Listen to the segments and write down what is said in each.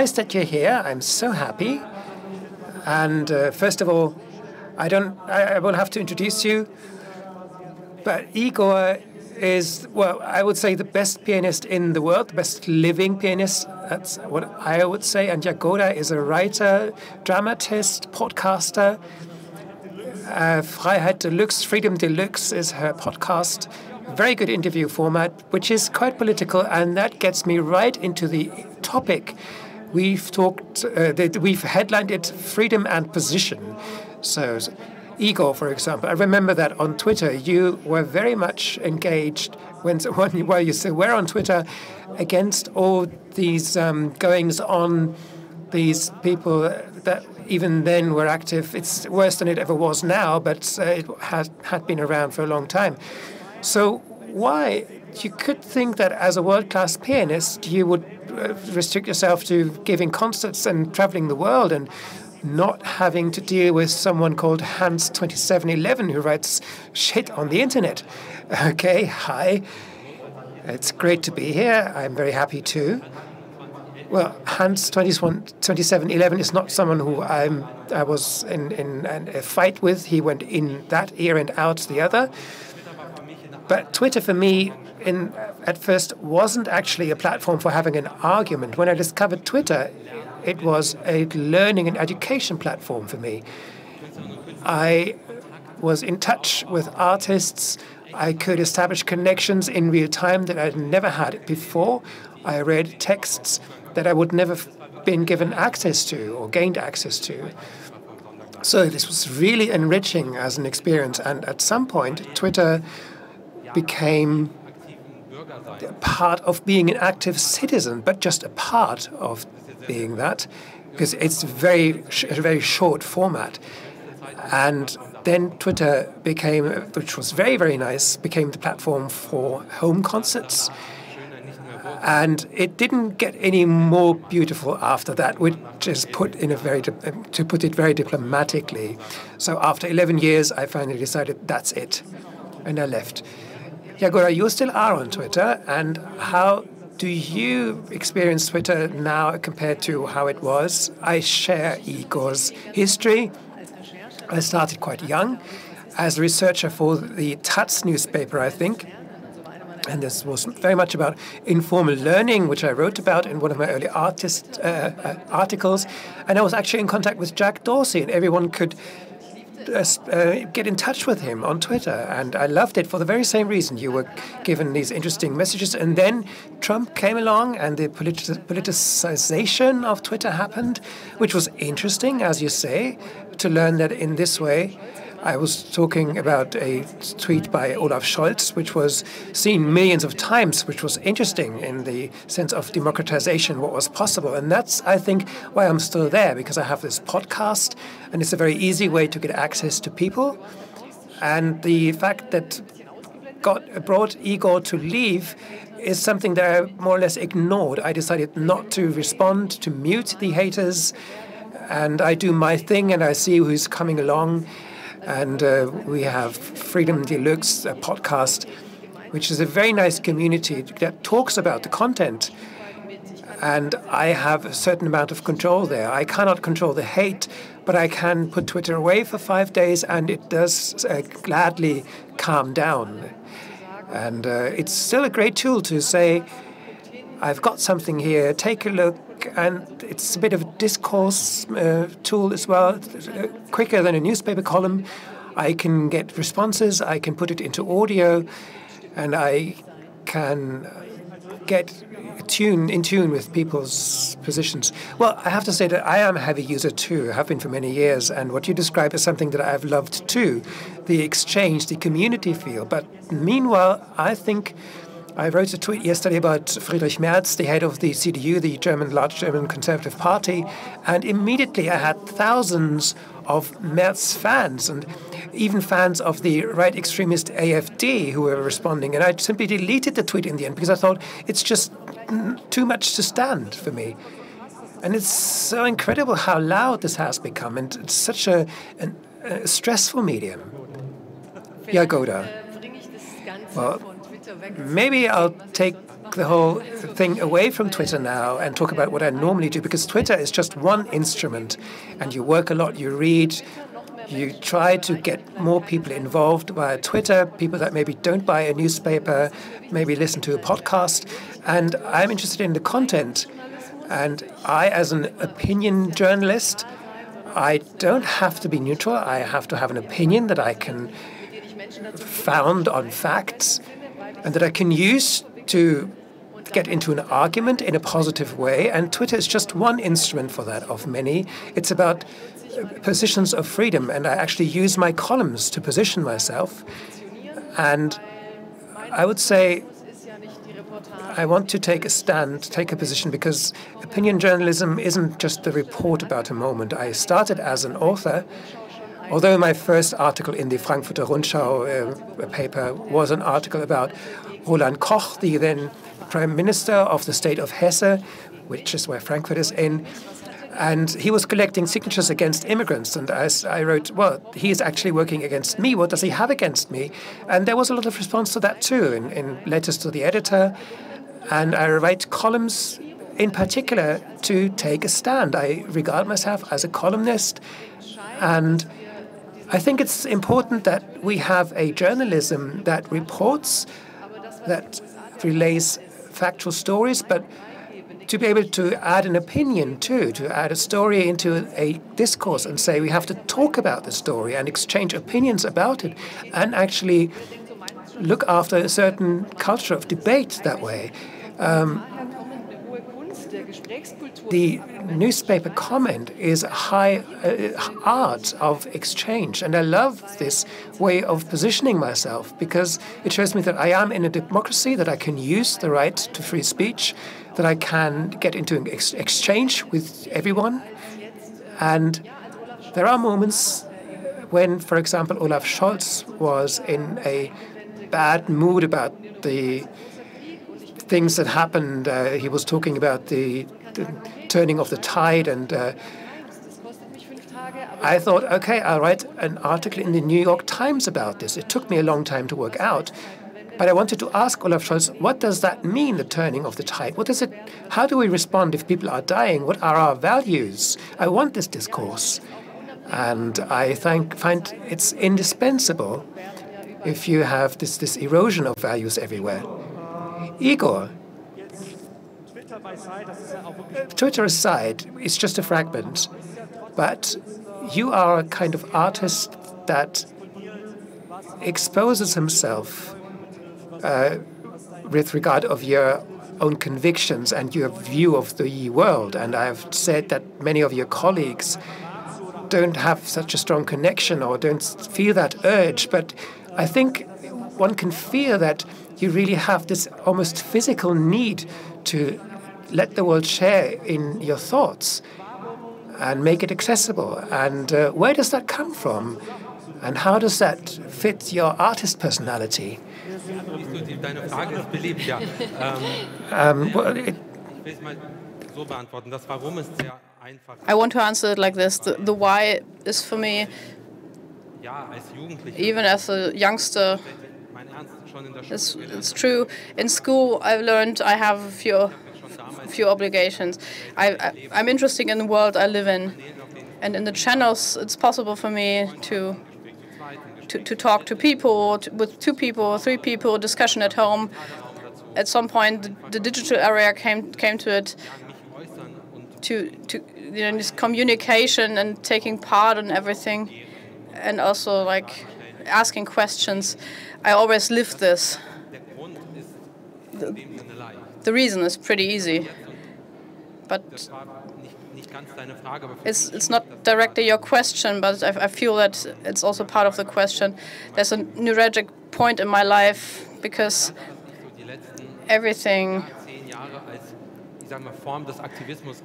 nice that you're here. I'm so happy. And first of all, I won't have to introduce you, but Igor is, well, I would say the best pianist in the world, the best living pianist. That's what I would say. And Jagoda is a writer, dramatist, podcaster. Freiheit Deluxe, Freedom Deluxe is her podcast. Very good interview format, which is quite political, and that gets me right into the topic. We've headlined it Freedom and Position. So, Igor, for example, I remember that on Twitter you were very much engaged while you still were on Twitter against all these goings on, these people that even then were active. It's worse than it ever was now, but it had been around for a long time. So why? You could think that as a world-class pianist, you would restrict yourself to giving concerts and traveling the world and not having to deal with someone called Hans2711 who writes shit on the internet. Okay, hi. It's great to be here. I'm very happy too. Well, Hans2711 is not someone who I was in a fight with. He went in that ear and out the other. But Twitter for me, at first, wasn't actually a platform for having an argument. When I discovered Twitter, it was a learning and education platform for me. I was in touch with artists. I could establish connections in real time that I'd never had before. I read texts that I would never have been given access to or gained access to. So this was really enriching as an experience. And at some point, Twitter became part of being an active citizen, but just a part of being that, because it's a very short format. And then Twitter became, which was very, very nice, became the platform for home concerts. And it didn't get any more beautiful after that, which is to put it very diplomatically. So after 11 years, I finally decided that's it, and I left. Jagoda, you still are on Twitter, and how do you experience Twitter now compared to how it was? I share Igor's history. I started quite young as a researcher for the Taz newspaper, I think. And this was very much about informal learning, which I wrote about in one of my early articles. And I was actually in contact with Jack Dorsey, and everyone could get in touch with him on Twitter. And I loved it for the very same reason. You were given these interesting messages. And then Trump came along and the politicization of Twitter happened, which was interesting, as you say, to learn that in this way. I was talking about a tweet by Olaf Scholz, which was seen millions of times, which was interesting in the sense of democratization, what was possible. And that's, I think, why I'm still there, because I have this podcast, and it's a very easy way to get access to people. And the fact that brought Igor to leave is something that I more or less ignored. I decided not to respond, to mute the haters, and I do my thing, and I see who's coming along. And we have Freedom Deluxe, a podcast, which is a very nice community that talks about the content. And I have a certain amount of control there. I cannot control the hate, but I can put Twitter away for 5 days, and it does gladly calm down. And it's still a great tool to say, I've got something here, take a look. And it's a bit of a discourse tool as well, quicker than a newspaper column. I can get responses, I can put it into audio, and I can get in tune with people's positions. Well, I have to say that I am a heavy user too, have been for many years, and what you describe is something that I've loved too, the exchange, the community feel. But meanwhile, I think I wrote a tweet yesterday about Friedrich Merz, the head of the CDU, the large German Conservative Party, and immediately I had thousands of Merz fans and even fans of the right extremist AfD who were responding. And I simply deleted the tweet in the end because I thought it's just too much to stand for me. And it's so incredible how loud this has become, and it's such a stressful medium. Jagoda. Well, maybe I'll take the whole thing away from Twitter now and talk about what I normally do, because Twitter is just one instrument, and you work a lot, you read, you try to get more people involved via Twitter, people that maybe don't buy a newspaper, maybe listen to a podcast, and I'm interested in the content. And I, as an opinion journalist, I don't have to be neutral. I have to have an opinion that I can found on facts and that I can use to get into an argument in a positive way. And Twitter is just one instrument for that of many. It's about positions of freedom. And I actually use my columns to position myself. And I would say I want to take a stand, take a position, because opinion journalism isn't just the report about a moment. I started as an author, although my first article in the Frankfurter Rundschau paper was an article about Roland Koch, the then Prime Minister of the state of Hesse, which is where Frankfurt is in. And he was collecting signatures against immigrants. And as I wrote, well, he is actually working against me. What does he have against me? And there was a lot of response to that, too, in letters to the editor. And I write columns in particular to take a stand. I regard myself as a columnist. And I think it's important that we have a journalism that reports, that relays factual stories, but to be able to add an opinion too, to add a story into a discourse and say we have to talk about the story and exchange opinions about it and actually look after a certain culture of debate that way. The newspaper comment is a high art of exchange, and I love this way of positioning myself because it shows me that I am in a democracy, that I can use the right to free speech, that I can get into an exchange with everyone. And there are moments when, for example, Olaf Scholz was in a bad mood about the things that happened. He was talking about the turning of the tide, and I thought, okay, I'll write an article in the New York Times about this. It took me a long time to work out, but I wanted to ask Olaf Scholz, what does that mean, the turning of the tide? What is it? How do we respond if people are dying? What are our values? I want this discourse, and I find it's indispensable if you have this erosion of values everywhere. Igor, Twitter aside, it's just a fragment, but you are a kind of artist that exposes himself with regard of your own convictions and your view of the world. And I've said that many of your colleagues don't have such a strong connection or don't feel that urge, but I think one can feel that you really have this almost physical need to let the world share in your thoughts and make it accessible. And where does that come from? And how does that fit your artist personality? I want to answer it like this. The why is for me, even as a youngster, it's true. In school, I've learned I have a few obligations. I'm interested in the world I live in, and in the channels, it's possible for me to talk to people, with 2 people, 3 people, discussion at home. At some point, the digital area came to it, to this communication and taking part in everything, and also like asking questions. I always lived this. The reason is pretty easy, but it's not directly your question, but I feel that it's also part of the question. There's a neuralgic point in my life because everything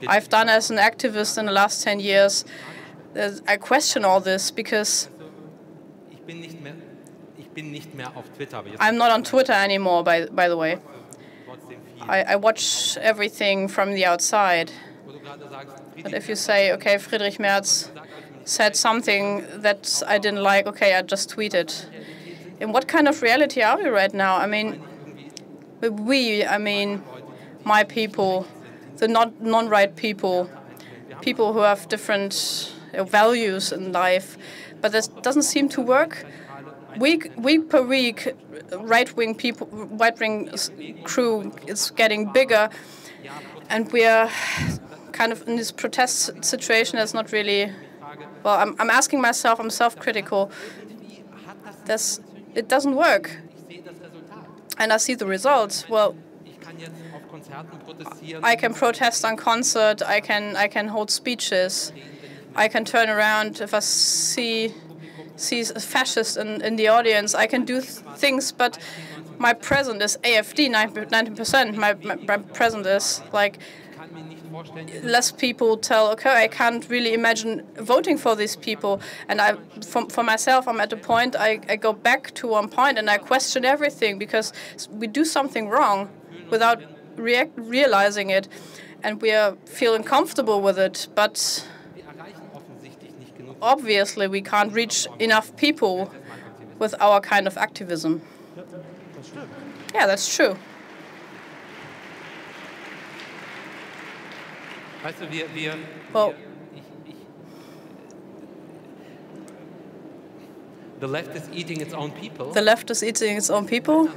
I've done as an activist in the last 10 years, I question all this because I'm not on Twitter anymore, by the way. I watch everything from the outside. But if you say, okay, Friedrich Merz said something that I didn't like, okay, I just tweet it. In what kind of reality are we right now? I mean, With we, I mean my people, the non-right people, people who have different values in life. But that doesn't seem to work. Week per week, right-wing crew is getting bigger, and we are kind of in this protest situation that's not really. Well, I'm asking myself. I'm self-critical. It doesn't work, and I see the results. Well, I can protest on concert. I can hold speeches. I can turn around if I see a fascist in the audience. I can do things, but my present is AfD 90%. My present is like less people tell. Okay, I can't really imagine voting for these people. And for myself, I'm at a point. I go back to one point and I question everything because we do something wrong without realizing it, and we are feeling comfortable with it, but obviously we can't reach enough people with our kind of activism. Yeah, that's true. Well, the left is eating its own people. The left is eating its own people.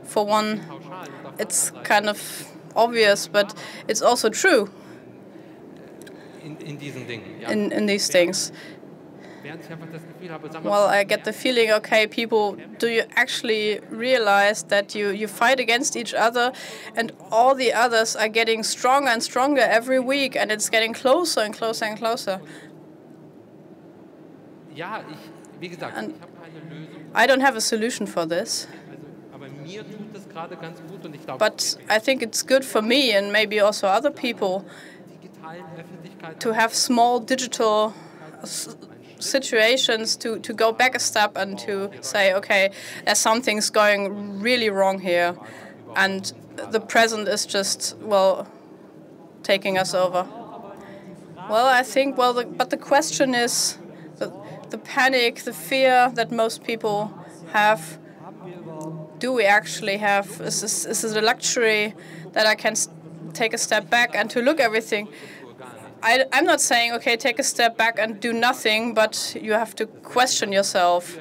For one, it's kind of obvious, but it's also true. In these things. Well, I get the feeling, okay, people, do you actually realize that you fight against each other and all the others are getting stronger and stronger every week and it's getting closer and closer and closer? And I don't have a solution for this. But I think it's good for me and maybe also other people to have small digital situations to go back a step and to say, okay, there's something's going really wrong here, and the present is just, well, taking us over. Well, I think, but the question is, the panic, the fear that most people have, do we actually have, is this a luxury that I can take a step back and to look everything? I'm not saying, okay, take a step back and do nothing, but you have to question yourself.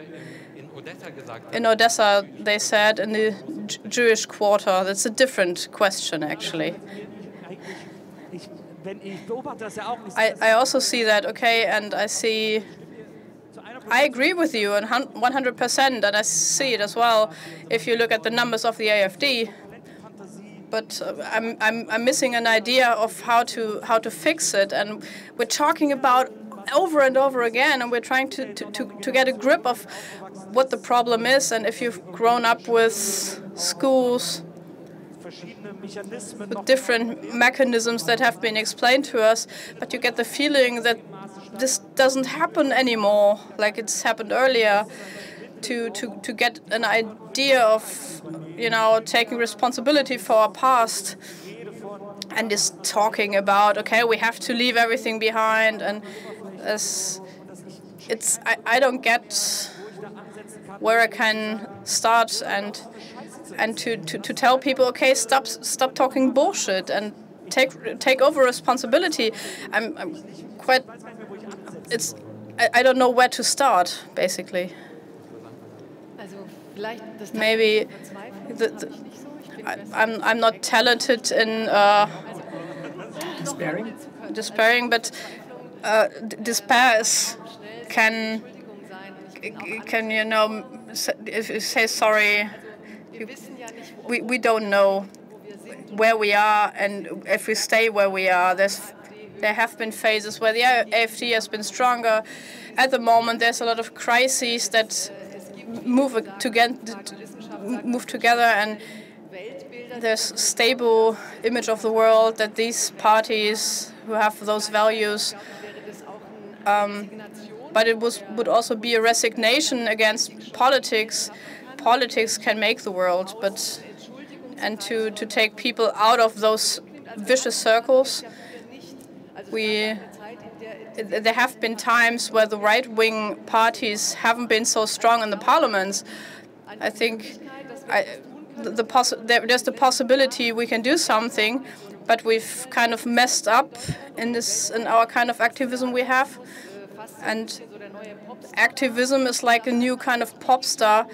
In Odessa, they said, in the Jewish quarter, that's a different question, actually. I also see that, okay, and I agree with you 100%, and I see it as well if you look at the numbers of the AfD. But I'm missing an idea of how to fix it, and we're talking about over and over again, and we're trying to get a grip of what the problem is. And if you've grown up with schools with different mechanisms that have been explained to us, but you get the feeling that this doesn't happen anymore like it's happened earlier, to get an idea of, taking responsibility for our past, and just talking about, okay, we have to leave everything behind, and I don't get where I can start and to tell people, okay, stop talking bullshit and take over responsibility. I don't know where to start, basically. Maybe I'm not talented in despairing, but despair can say sorry. We don't know where we are, and if we stay where we are, there have been phases where the AfD has been stronger. At the moment, there's a lot of crises that move together, and there's a stable image of the world that these parties who have those values, but it would also be a resignation against politics. Politics can make the world, and to take people out of those vicious circles. There have been times where the right-wing parties haven't been so strong in the parliaments. I think there's the possibility we can do something, but we've kind of messed up in our kind of activism we have. And activism is like a new kind of pop star,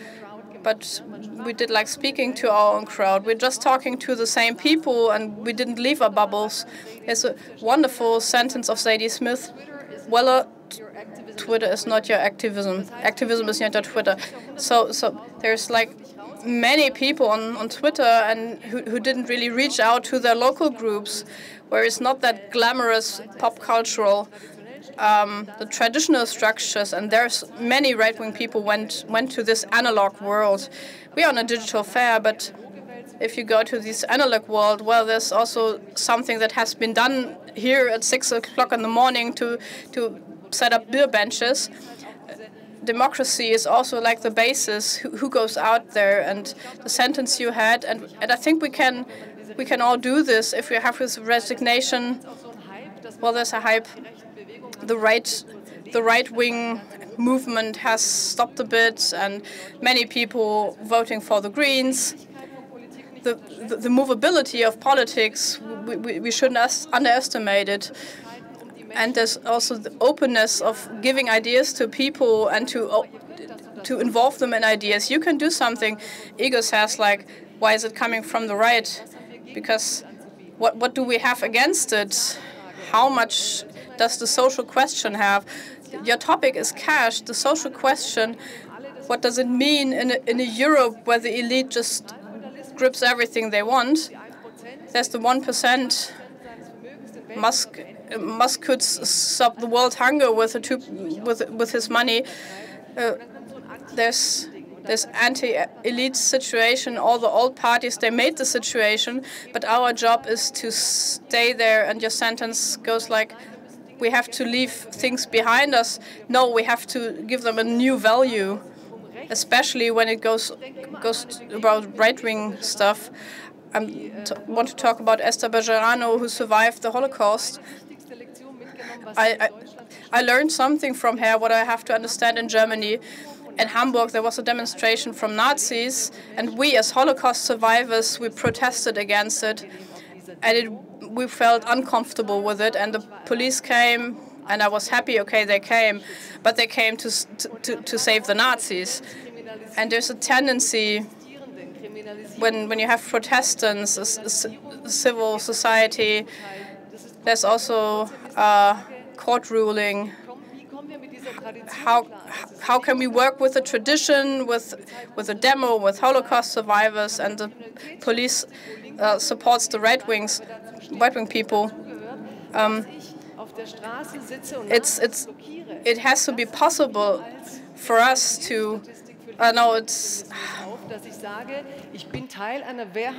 but we did like speaking to our own crowd. We're just talking to the same people, and we didn't leave our bubbles. There's a wonderful sentence of Zadie Smith: "Well, Twitter is not your activism. Activism is not your Twitter." So there's like many people on Twitter and who didn't really reach out to their local groups, where it's not that glamorous pop cultural. The traditional structures, and there's many right-wing people went to this analog world. We are on a digital fair, but if you go to this analog world, well, there's also something that has been done here at 6 o'clock in the morning to set up beer benches. Democracy is also like the basis. Who goes out there? And the sentence you had, and I think we can all do this if we have this resignation. Well, there's a hype. The right-wing movement has stopped a bit, and many people voting for the Greens. The movability of politics, we shouldn't underestimate it. And there's also the openness of giving ideas to people and to involve them in ideas. You can do something. Igor says, like, why is it coming from the right? Because what do we have against it? How much does the social question have? Your topic is cash. The social question, what does it mean in a Europe where the elite just grips everything they want? There's the 1%. Musk could stop the world hunger with his money. There's this anti-elite situation. All the old parties, they made the situation, but our job is to stay there. And your sentence goes like, we have to leave things behind us. No, we have to give them a new value, especially when it goes about right-wing stuff. I want to talk about Esther Bejarano, who survived the Holocaust. I learned something from her, what I have to understand in Germany. In Hamburg, there was a demonstration from Nazis, and we as Holocaust survivors, we protested against it. And we felt uncomfortable with it, and the police came, and I was happy, okay, they came, but they came to save the Nazis. And there's a tendency when you have Protestants, civil society, there's also court ruling. How can we work with the tradition, with a demo, with Holocaust survivors, and the police supports the right-wing people? It has to be possible for us to.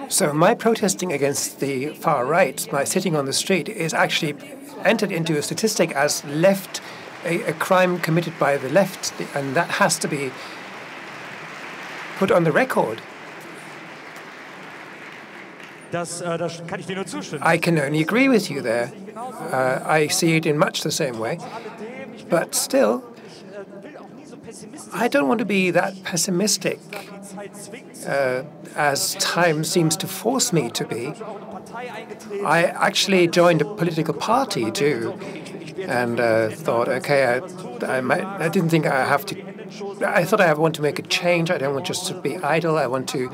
So my protesting against the far right, my sitting on the street, is actually entered into a statistic as a crime committed by the left, and that has to be put on the record. I can only agree with you there. I see it in much the same way. But still, I don't want to be that pessimistic as time seems to force me to be. I actually joined a political party too, and thought, okay, I didn't think I have to. I thought I want to make a change. I don't want just to be idle. I want to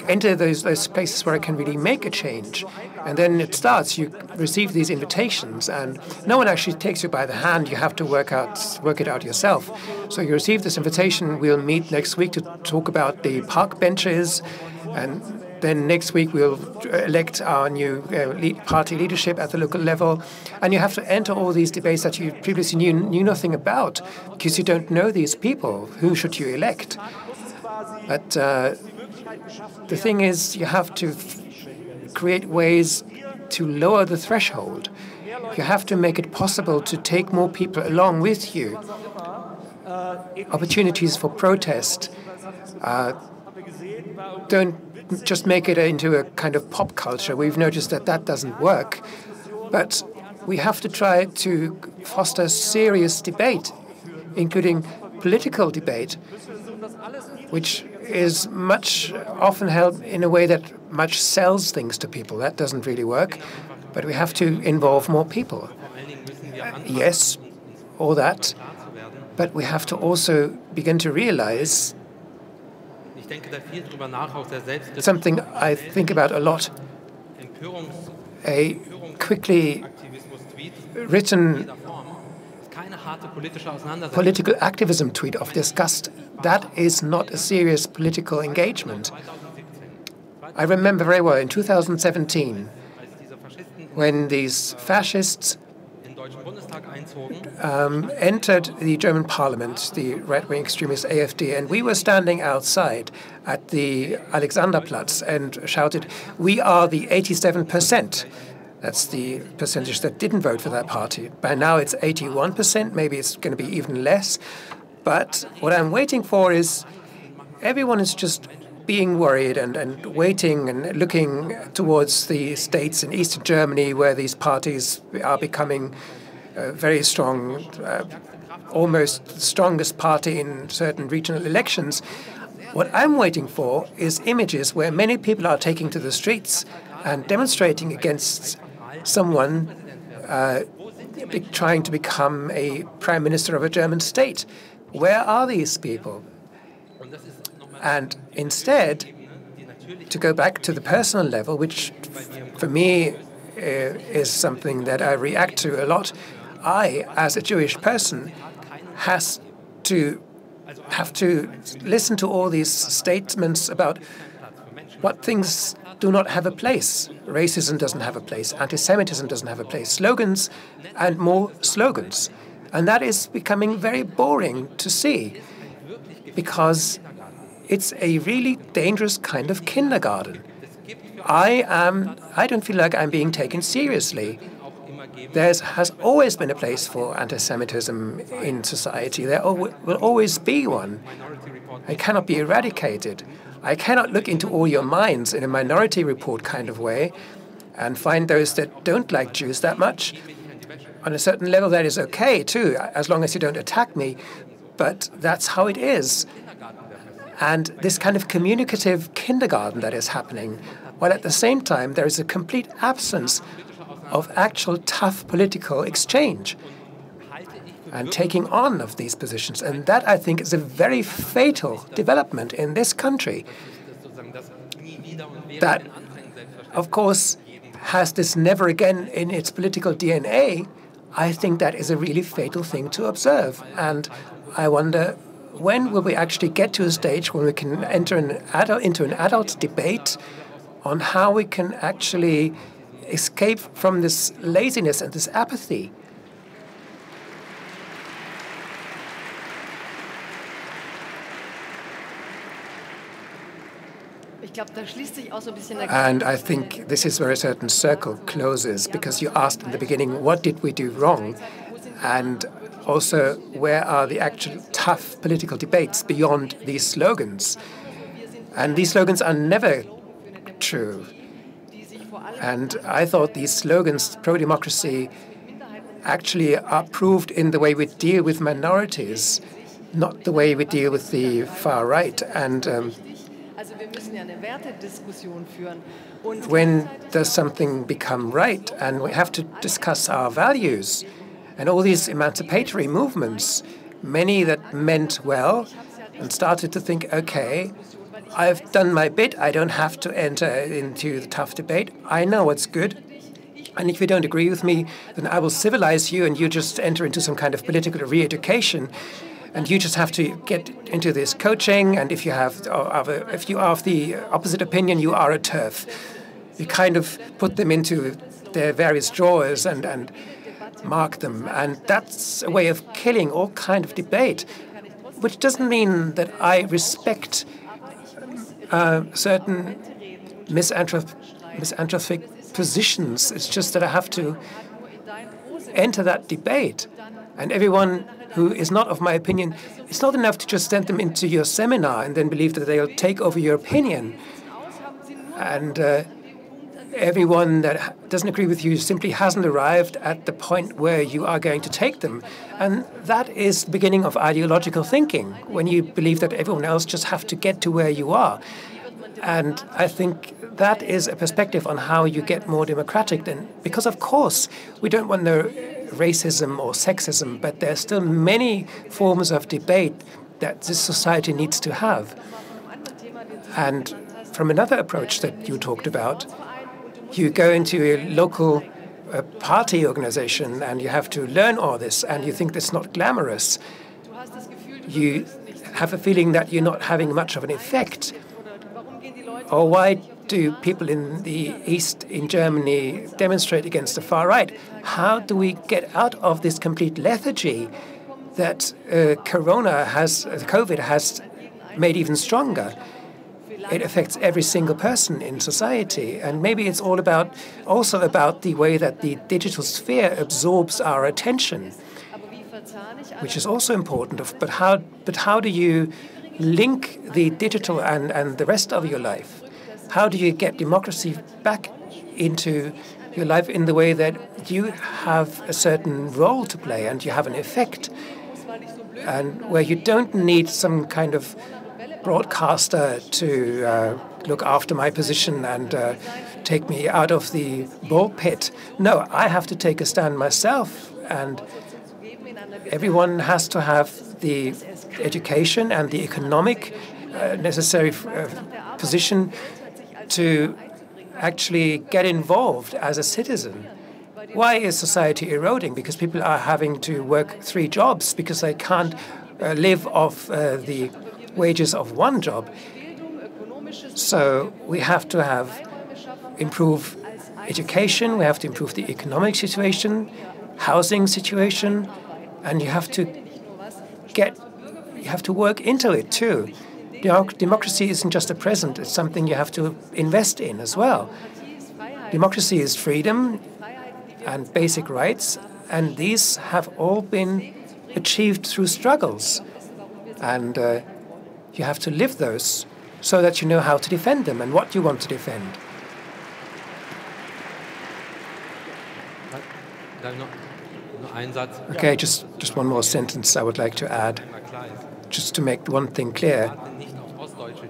enter those places where I can really make a change. And then it starts. You receive these invitations, and no one actually takes you by the hand. You have to work it out yourself. So you receive this invitation. We'll meet next week to talk about the park benches, and then next week we'll elect our new party leadership at the local level. And you have to enter all these debates that you previously knew nothing about, because you don't know these people. Who should you elect? But the thing is, you have to create ways to lower the threshold. You have to make it possible to take more people along with you. Opportunities for protest. Don't just make it into a kind of pop culture. We've noticed that doesn't work. But we have to try to foster serious debate, including political debate, which is much often held in a way that much sells things to people. That doesn't really work. But we have to involve more people. Yes, all that. But we have to also begin to realize something I think about a lot. A quickly written political activism tweet of disgust, that is not a serious political engagement. I remember very well in 2017 when these fascists entered the German parliament, the right-wing extremist AfD, and we were standing outside at the Alexanderplatz and shouted, "We are the 87%. That's the percentage that didn't vote for that party. By now it's 81%, maybe it's going to be even less. But what I'm waiting for is everyone is just being worried and waiting and looking towards the states in Eastern Germany where these parties are becoming very strong, almost the strongest party in certain regional elections. What I'm waiting for is images where many people are taking to the streets and demonstrating against someone trying to become a prime minister of a German state. Where are these people? And instead, to go back to the personal level, which for me is something that I react to a lot, I, as a Jewish person, have to listen to all these statements about what things do not have a place. Racism doesn't have a place. Anti-Semitism doesn't have a place. Slogans and more slogans. And that is becoming very boring to see because it's a really dangerous kind of kindergarten. I don't feel like I'm being taken seriously. There has always been a place for anti-Semitism in society. There will always be one. It cannot be eradicated. I cannot look into all your minds in a minority report kind of way and find those that don't like Jews that much. On a certain level, that is okay, too, as long as you don't attack me. But that's how it is. And this kind of communicative kindergarten that is happening, while at the same time there is a complete absence of actual tough political exchange and taking on of these positions. And that, I think, is a very fatal development in this country that, of course, has this never again in its political DNA. I think that is a really fatal thing to observe. And I wonder, when will we actually get to a stage when we can enter into an adult debate on how we can actually escape from this laziness and this apathy? And I think this is where a certain circle closes, because you asked in the beginning, what did we do wrong? And also, where are the actual tough political debates beyond these slogans? And these slogans are never true. And I thought these slogans, pro-democracy, actually are proved in the way we deal with minorities, not the way we deal with the far right. And when does something become right? And we have to discuss our values. And all these emancipatory movements, many that meant well and started to think, okay, I've done my bit. I don't have to enter into the tough debate. I know what's good. And if you don't agree with me, then I will civilize you and you just enter into some kind of political re-education. And you just have to get into this coaching. And if you are of the opposite opinion, you are a TERF. You kind of put them into their various drawers and mark them. And that's a way of killing all kind of debate, which doesn't mean that I respect certain misanthropic positions. It's just that I have to enter that debate. And everyone who is not of my opinion, it's not enough to just send them into your seminar and then believe that they'll take over your opinion. And everyone that doesn't agree with you simply hasn't arrived at the point where you are going to take them. And that is the beginning of ideological thinking, when you believe that everyone else just have to get to where you are. And I think that is a perspective on how you get more democratic. Then, because of course we don't want no racism or sexism, but there are still many forms of debate that this society needs to have. And from another approach that you talked about, you go into a local party organization and you have to learn all this, and you think that's not glamorous. You have a feeling that you're not having much of an effect. Or why do people in the East in Germany demonstrate against the far right? How do we get out of this complete lethargy that COVID has made even stronger? It affects every single person in society, and maybe it's also about the way that the digital sphere absorbs our attention, which is also important. But how do you link the digital and the rest of your life? How do you get democracy back into your life in the way that you have a certain role to play and you have an effect, and where you don't need some kind of broadcaster to look after my position and take me out of the ball pit? No, I have to take a stand myself, and everyone has to have the education and the economic necessary position to actually get involved as a citizen. Why is society eroding? Because people are having to work 3 jobs because they can't live off the wages of one job. So we have to improve education, we have to improve the economic situation, housing situation, and you have to work into it too. Democracy isn't just a present, it's something you have to invest in as well. Democracy is freedom and basic rights, and these have all been achieved through struggles. And you have to live those so that you know how to defend them and what you want to defend. Okay, just one more sentence I would like to add, just to make one thing clear.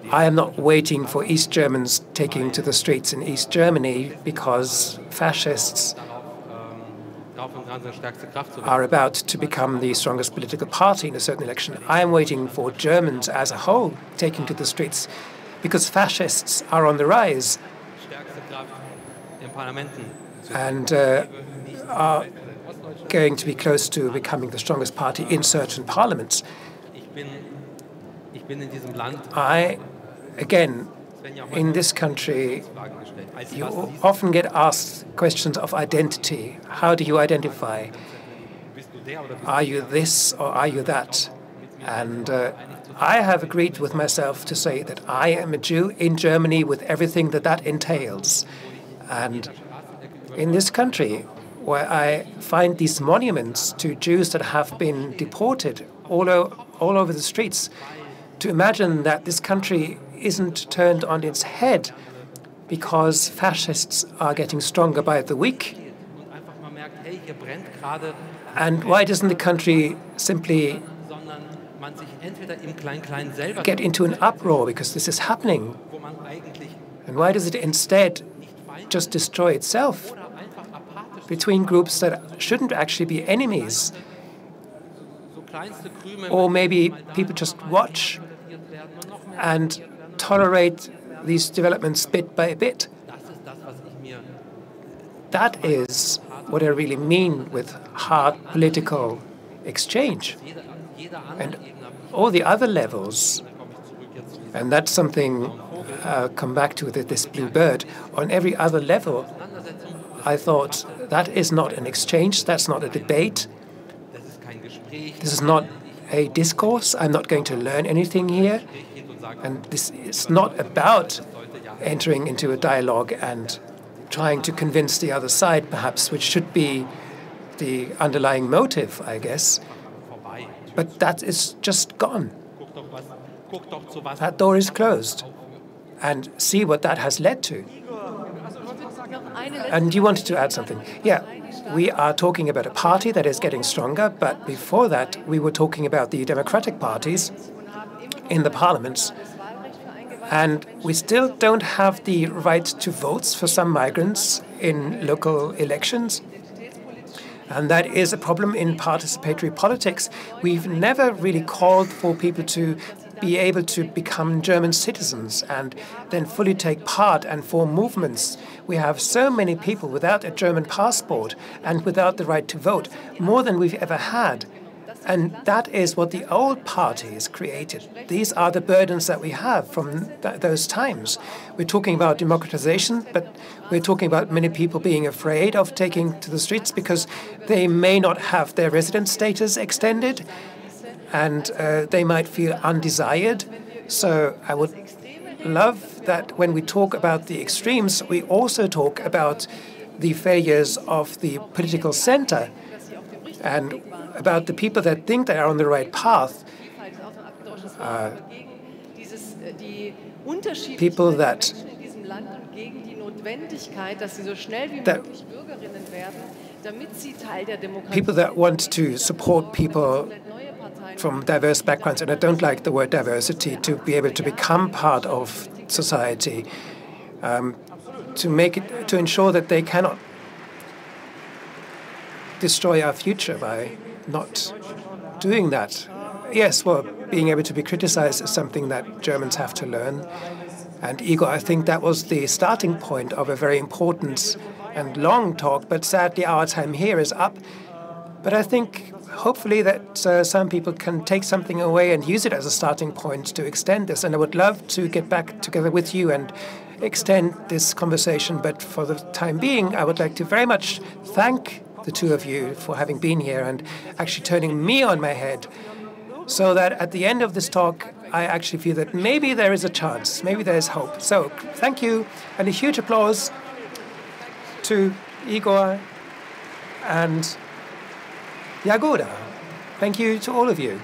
I am not waiting for East Germans taking to the streets in East Germany because fascists are about to become the strongest political party in a certain election. I am waiting for Germans as a whole taking to the streets because fascists are on the rise and are going to be close to becoming the strongest party in certain parliaments. Again, in this country, you often get asked questions of identity. How do you identify? Are you this or are you that? And I have agreed with myself to say that I am a Jew in Germany with everything that entails. And in this country, where I find these monuments to Jews that have been deported all over the streets, to imagine that this country isn't turned on its head because fascists are getting stronger by the week. And why doesn't the country simply get into an uproar because this is happening? And why does it instead just destroy itself between groups that shouldn't actually be enemies? Or maybe people just watch and tolerate these developments bit by bit. That is what I really mean with hard political exchange. And all the other levels, and that's something I'll come back to with this blue bird, on every other level, I thought that is not an exchange, that's not a debate. This is not a discourse. I'm not going to learn anything here. And this is not about entering into a dialogue and trying to convince the other side, perhaps, which should be the underlying motive, I guess. But that is just gone. That door is closed. And see what that has led to. And you wanted to add something. Yeah, we are talking about a party that is getting stronger, but before that, we were talking about the democratic parties in the parliaments. And we still don't have the right to votes for some migrants in local elections. And that is a problem in participatory politics. We've never really called for people to be able to become German citizens and then fully take part and form movements. We have so many people without a German passport and without the right to vote, more than we've ever had. And that is what the old parties created. These are the burdens that we have from those times. We're talking about democratization, but we're talking about many people being afraid of taking to the streets because they may not have their resident status extended, and they might feel undesired. So I would love that when we talk about the extremes, we also talk about the failures of the political center and about the people that think they are on the right path, people that want to support people from diverse backgrounds, and I don't like the word diversity, to be able to become part of society, to ensure that they cannot destroy our future by not doing that. Yes, well, being able to be criticized is something that Germans have to learn. And Igor, I think that was the starting point of a very important and long talk, but sadly our time here is up. But I think hopefully that some people can take something away and use it as a starting point to extend this. And I would love to get back together with you and extend this conversation. But for the time being, I would like to very much thank the two of you for having been here and actually turning me on my head, so that at the end of this talk, I actually feel that maybe there is a chance, maybe there is hope. So thank you, and a huge applause to Igor and Jagoda. Thank you to all of you.